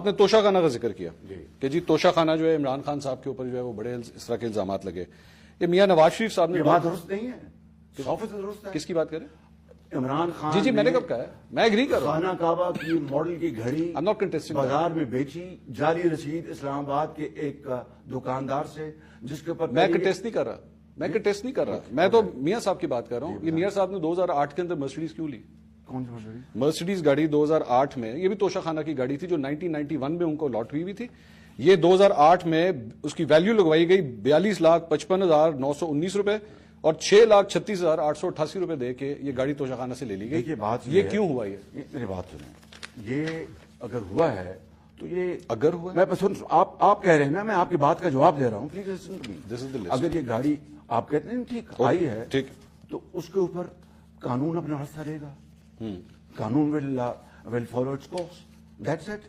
آپ نے توشہ خانہ کا ذکر کیا کہ جی توشہ خانہ جو ہے عمران خان صاحب کے اوپر جو ہے وہ بڑے اس طرح کے الزامات لگے. یہ میاں نواز شریف صاحب نے بات درست نہیں ہے, 100% درست ہے. کس کی بات کریں؟ عمران خان جی میں نے کب کہا ہے, میں ایگری کر رہا ہوں. خانہ کعبہ کی ماڈل کی گھڑی I'm not contesting بازار میں بیچی, جعلی رسید اسلام آباد کے ایک دکاندار سے, جس کے اوپر میں کنٹیسٹ نہیں کر رہا, میں کنٹیسٹ نہیں کر رہا, میں تو میاں صاحب کی بات کر رہا ہوں. یہ میاں صاحب نے 2008 کے اندر مرسیڈیز کیوں لی؟ کون سی مرسیڈیز؟ مرسیڈیز گاڑی 2008 میں, یہ بھی توشہ خانہ کی گاڑی تھی جو 1991 میں ان کو لاٹ ہوئی بھی تھی. یہ 2008 میں اس کی ویلیو لگوائی گئی 42,55,919 روپے اور 6,36,888 روپے دے کے یہ گاڑی توشہ خانہ سے لے لی گئی. یہ کیوں ہوا؟ یہ میری بات سنیں, یہ اگر ہوا ہے تو یہ اگر ہوا میں آپ کہہ رہے ہیں نا, میں آپ کی بات کا جواب دے رہا ہوں. اگر یہ گاڑی آپ کہتے ہیں ٹھیک آئی ہے, ٹھیک, تو اس کے اوپر قانون اپنا راستہ لے گا. قانون will follow its course. That's it.